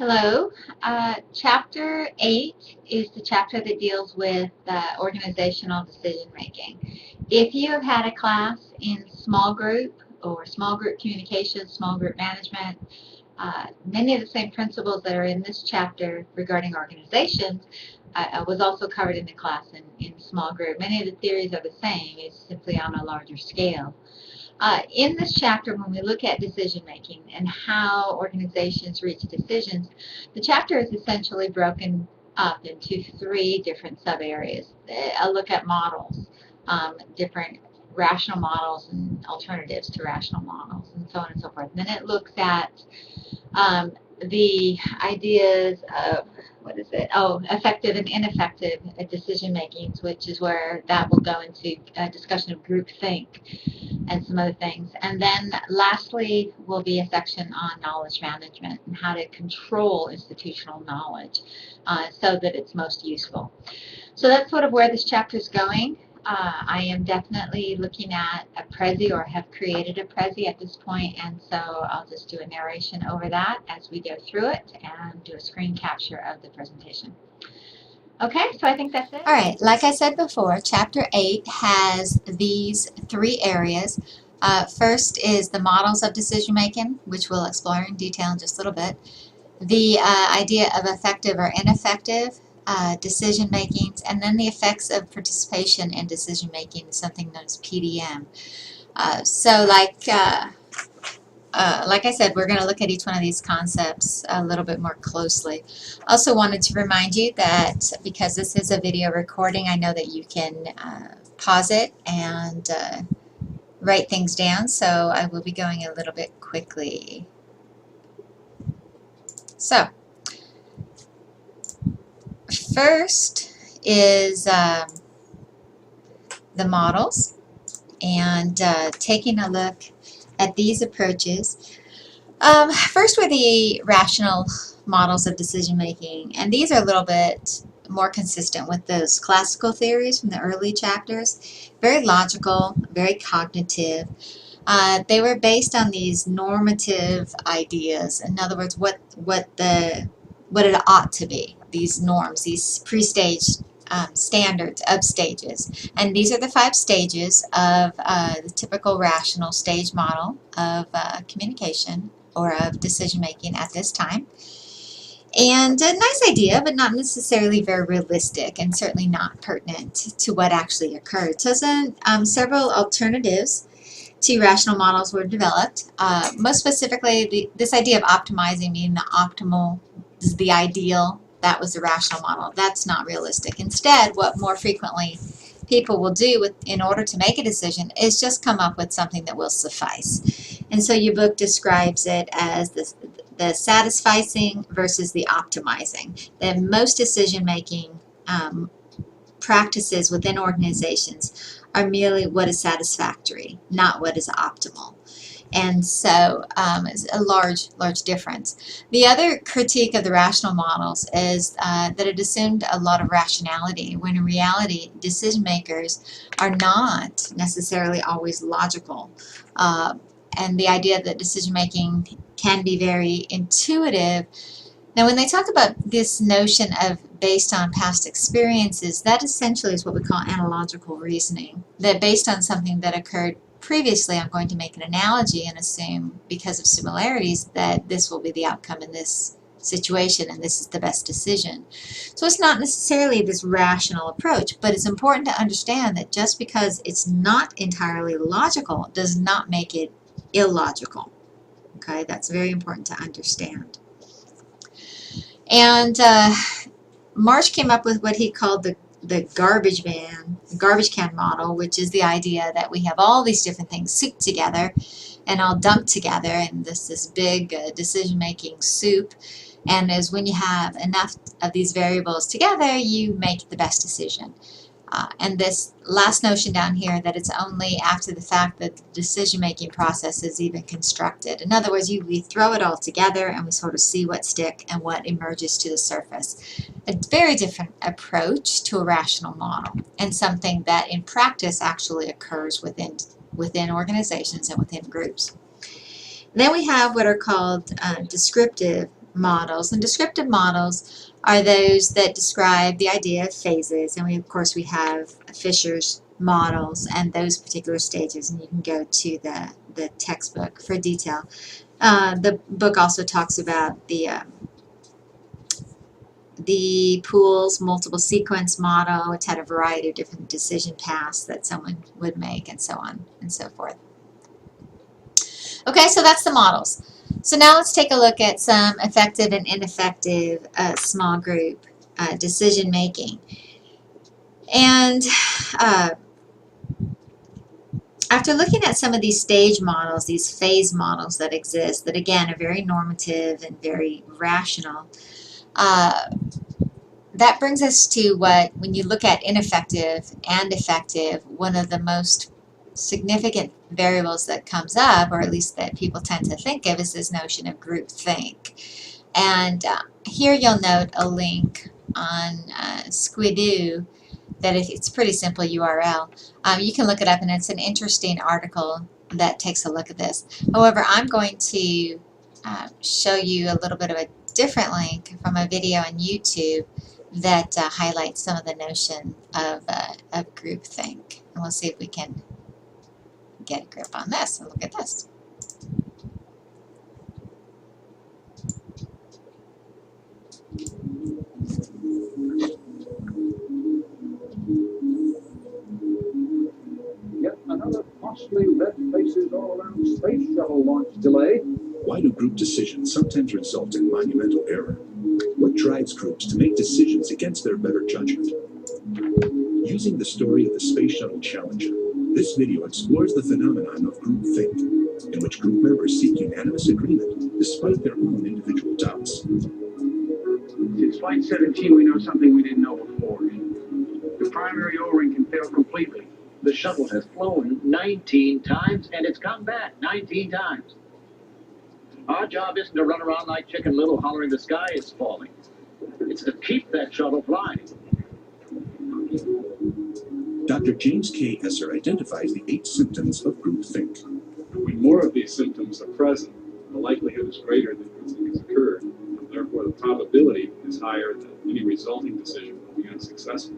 Hello. Chapter 8 is the chapter that deals with organizational decision making. If you have had a class in small group or small group communication, small group management, many of the same principles that are in this chapter regarding organizations was also covered in the class in small group. Many of the theories are the same, it's simply on a larger scale. In this chapter, when we look at decision making and how organizations reach decisions, the chapter is essentially broken up into three different sub areas. A look at models, different rational models and alternatives to rational models, and so on and so forth. And then it looks at the ideas of what is it? Oh, effective and ineffective decision makings, which is where that will go into a discussion of groupthink and some other things. And then lastly will be a section on knowledge management and how to control institutional knowledge so that it's most useful. So that's sort of where this chapter is going. I am definitely looking at a Prezi or have created a Prezi at this point, and so I'll just do a narration over that as we go through it and do a screen capture of the presentation. Okay, so I think that's it. All right, like I said before, Chapter 8 has these three areas. First is the models of decision making, which we'll explore in detail in just a little bit. The idea of effective or ineffective decision makings, and then the effects of participation in decision making, something known as PDM. Like I said, we're going to look at each one of these concepts a little bit more closely. Also wanted to remind you that because this is a video recording, I know that you can pause it and write things down, so I will be going a little bit quickly. So, first is the models, and taking a look at these approaches. First were the rational models of decision making, and these are a little bit more consistent with those classical theories from the early chapters. Very logical, very cognitive. They were based on these normative ideas. In other words, what it ought to be. These norms, these pre-staged standards of stages. And these are the 5 stages of the typical rational stage model of communication or of decision making at this time. And a nice idea, but not necessarily very realistic and certainly not pertinent to what actually occurred. So several alternatives to rational models were developed. Most specifically, this idea of optimizing, meaning the optimal is the ideal. That was the rational model. That's not realistic. Instead, what more frequently people will do in order to make a decision is just come up with something that will suffice. And so your book describes it as the satisficing versus the optimizing. That most decision-making practices within organizations are merely what is satisfactory, not what is optimal. And so it's a large difference. The other critique of the rational models is that it assumed a lot of rationality, when in reality, decision makers are not necessarily always logical. And the idea that decision making can be very intuitive. Now, when they talk about this notion of based on past experiences, that essentially is what we call analogical reasoning. That based on something that occurred previously, I'm going to make an analogy and assume, because of similarities, that this will be the outcome in this situation and this is the best decision. So it's not necessarily this rational approach, but it's important to understand that just because it's not entirely logical does not make it illogical. Okay, that's very important to understand. And Marsh came up with what he called the garbage can model, which is the idea that we have all these different things souped together and all dumped together in this big decision-making soup. And is when you have enough of these variables together, you make the best decision. And this last notion down here, that it's only after the fact that the decision-making process is even constructed. In other words, we throw it all together and we sort of see what sticks and what emerges to the surface. A very different approach to a rational model, and something that in practice actually occurs within organizations and within groups. Then we have what are called descriptive models. And descriptive models are those that describe the idea of phases. And of course, we have Fisher's models and those particular stages. And you can go to the textbook for detail. The book also talks about the Poole's multiple sequence model, which had a variety of different decision paths that someone would make, and so on and so forth. Okay, so that's the models. So now let's take a look at some effective and ineffective small group decision making. And after looking at some of these stage models, these phase models that exist, that again are very normative and very rational, that brings us to what, when you look at ineffective and effective, one of the most significant variables that comes up, or at least that people tend to think of, is this notion of groupthink. And here you'll note a link on Squidoo that it's a pretty simple URL. You can look it up, and it's an interesting article that takes a look at this. However, I'm going to show you a little bit of a different link from a video on YouTube that highlights some of the notion of groupthink. And we'll see if we can get a grip on this. And look at this. Yet another costly red faces all around space shuttle launch delay. Why do group decisions sometimes result in monumental error? What drives groups to make decisions against their better judgment? Using the story of the Space Shuttle Challenger, this video explores the phenomenon of groupthink, in which group members seek unanimous agreement despite their own individual doubts. Since Flight 17, we know something we didn't know before. The primary O-ring can fail completely. The shuttle has flown 19 times, and it's come back 19 times. Our job isn't to run around like Chicken Little hollering the sky is falling. It's to keep that shuttle flying. Dr. James K. Esser identifies the 8 symptoms of groupthink. When more of these symptoms are present, the likelihood is greater that groupthink has occurred, and therefore the probability is higher that any resulting decision will be unsuccessful,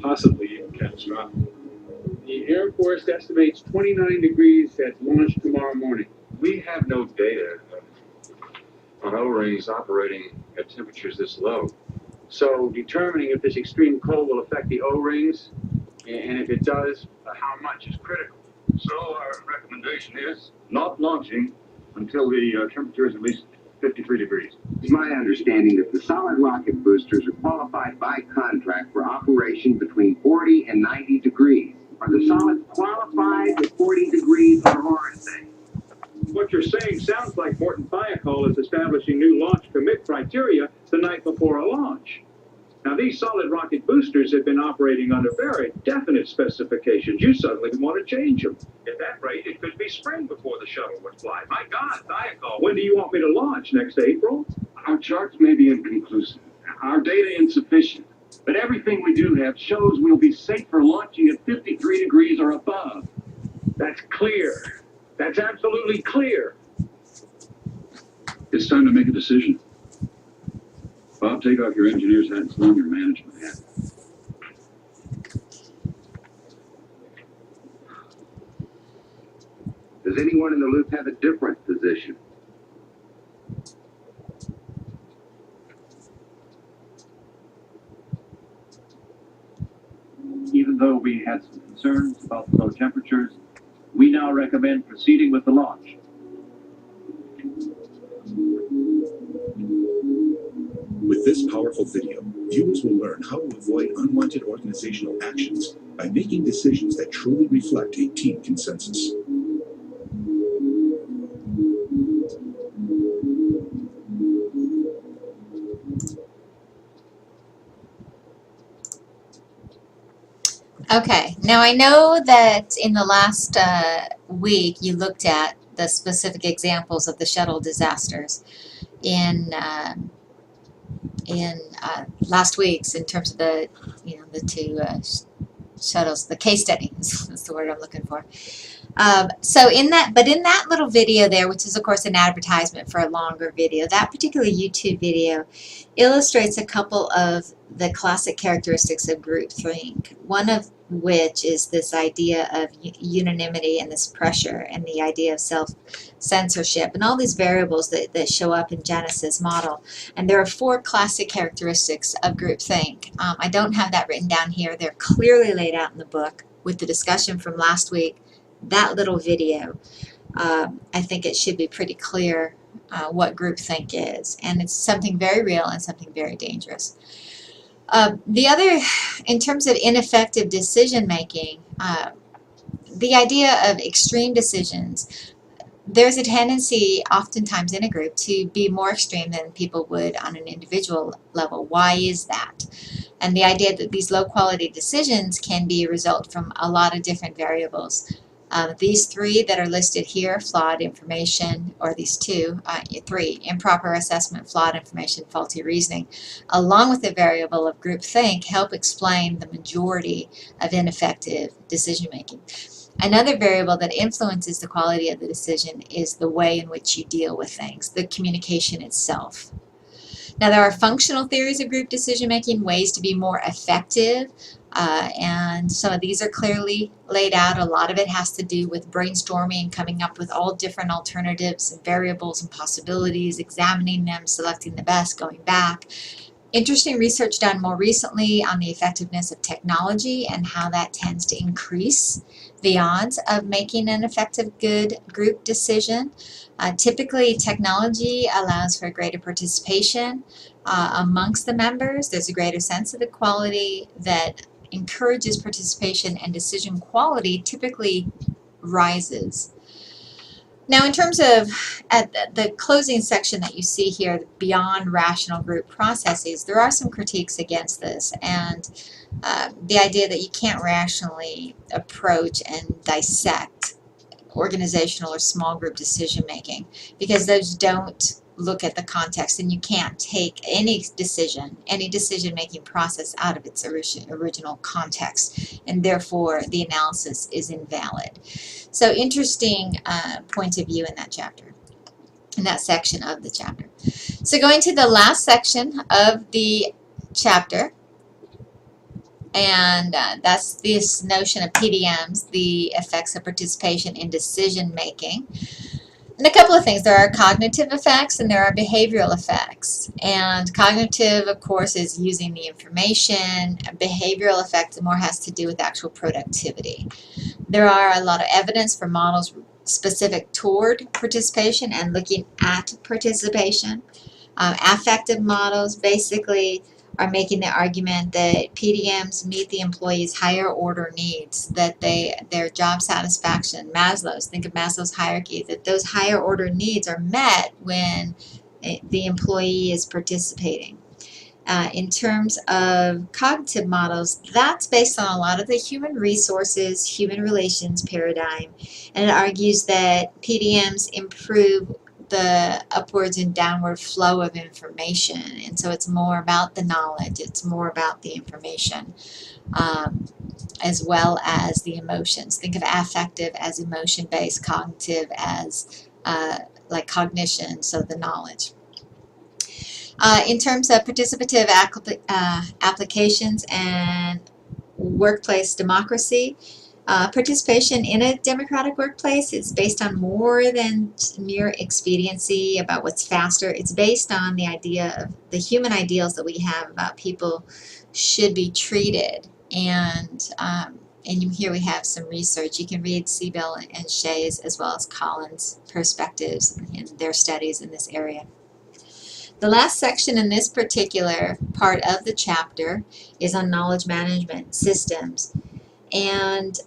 possibly even catastrophic. The Air Force estimates 29 degrees at launch tomorrow morning. We have no data on O-rings operating at temperatures this low. So determining if this extreme cold will affect the O-rings, and if it does, how much is critical. So our recommendation is not launching until the temperature is at least 53 degrees. It's my understanding that the solid rocket boosters are qualified by contract for operation between 40 and 90 degrees. Are the solids qualified at 40 degrees, or aren't they? What you're saying sounds like Morton Thiokol is establishing new launch commit criteria the night before a launch. Now, these solid rocket boosters have been operating under very definite specifications. You suddenly want to change them. At that rate, it could be spring before the shuttle would fly. My God, Thiokol, when do you want me to launch? Next April? Our charts may be inconclusive, our data insufficient, but everything we do have shows we'll be safe for launching at 53 degrees or above. That's clear. That's absolutely clear. It's time to make a decision. Bob, take off your engineer's hat and put on your management hat. Does anyone in the loop have a different position? Even though we had some concerns about the low temperatures, we now recommend proceeding with the launch. With this powerful video, viewers will learn how to avoid unwanted organizational actions by making decisions that truly reflect a team consensus. Okay, now I know that in the last week you looked at the specific examples of the shuttle disasters in last week's, in terms of the 2 shuttles, the case study is the word I'm looking for. In that little video there, which is of course an advertisement for a longer video, that particular YouTube video illustrates a couple of the classic characteristics of groupthink. One of which is this idea of unanimity and this pressure and the idea of self-censorship and all these variables that show up in Genesis' model. And there are 4 classic characteristics of groupthink. I don't have that written down here. They're clearly laid out in the book with the discussion from last week. That little video, I think it should be pretty clear what groupthink is. And it's something very real and something very dangerous. The other, in terms of ineffective decision making, the idea of extreme decisions, there's a tendency oftentimes in a group to be more extreme than people would on an individual level. Why is that? And the idea that these low quality decisions can be a result from a lot of different variables. These 3 that are listed here, flawed information, or these 3, improper assessment, flawed information, faulty reasoning, along with the variable of groupthink, help explain the majority of ineffective decision making. Another variable that influences the quality of the decision is the way in which you deal with things, the communication itself. Now, there are functional theories of group decision making, ways to be more effective. And some of these are clearly laid out. A lot of it has to do with brainstorming, coming up with all different alternatives and variables and possibilities, examining them, selecting the best, going back. Interesting research done more recently on the effectiveness of technology and how that tends to increase the odds of making an effective, good group decision. Typically, technology allows for greater participation amongst the members. There's a greater sense of equality that encourages participation, and decision quality typically rises. Now, in terms of at the closing section that you see here, beyond rational group processes, there are some critiques against this, and the idea that you can't rationally approach and dissect organizational or small group decision making, because those don't look at the context, and you can't take any decision making process out of its original context, and therefore the analysis is invalid. So interesting point of view in that chapter, in that section of the chapter. So going to the last section of the chapter, and that's this notion of PDMs, the effects of participation in decision making. And a couple of things. There are cognitive effects and there are behavioral effects. And cognitive, of course, is using the information. Behavioral effect more has to do with actual productivity. There are a lot of evidence for models specific toward participation and looking at participation. Affective models basically are making the argument that PDMs meet the employee's higher order needs, that their job satisfaction, Maslow's, think of Maslow's hierarchy, that those higher order needs are met when the employee is participating. In terms of cognitive models, that's based on a lot of the human resources, human relations paradigm, and it argues that PDMs improve the upwards and downward flow of information, and so it's more about the knowledge, it's more about the information, as well as the emotions. Think of affective as emotion-based, cognitive as like cognition, so the knowledge. In terms of participative applications and workplace democracy, participation in a democratic workplace is based on more than mere expediency about what's faster. It's based on the idea of the human ideals that we have about people should be treated. And here we have some research. You can read Siebel and Shea's as well as Collins' perspectives in their studies in this area. The last section in this particular part of the chapter is on knowledge management systems. And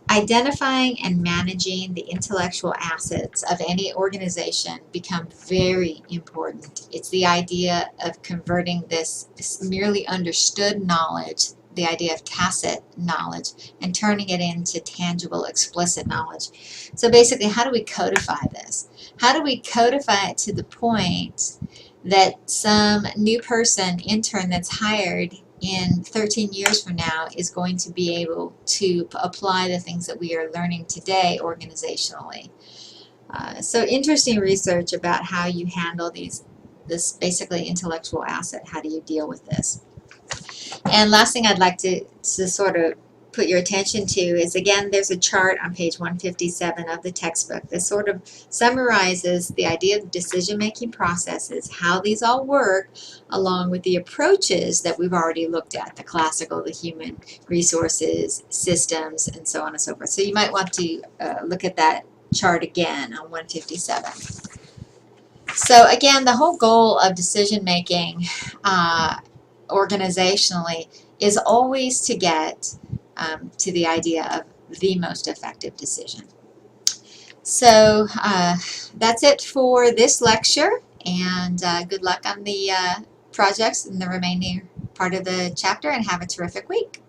identifying and managing the intellectual assets of any organization become very important. It's the idea of converting this merely understood knowledge, the idea of tacit knowledge, and turning it into tangible, explicit knowledge. So basically, how do we codify this? How do we codify it to the point that some new person, intern that's hired, in 13 years from now is going to be able to apply the things that we are learning today organizationally. So interesting research about how you handle this basically intellectual asset. How do you deal with this? And last thing I'd like to sort of put your attention to is, again, there's a chart on page 157 of the textbook that sort of summarizes the idea of decision-making processes, how these all work, along with the approaches that we've already looked at, the classical, the human resources, systems, and so on and so forth. So you might want to look at that chart again on 157. So again, the whole goal of decision-making organizationally is always to get to the idea of the most effective decision. So that's it for this lecture, and good luck on the projects in the remaining part of the chapter, and have a terrific week.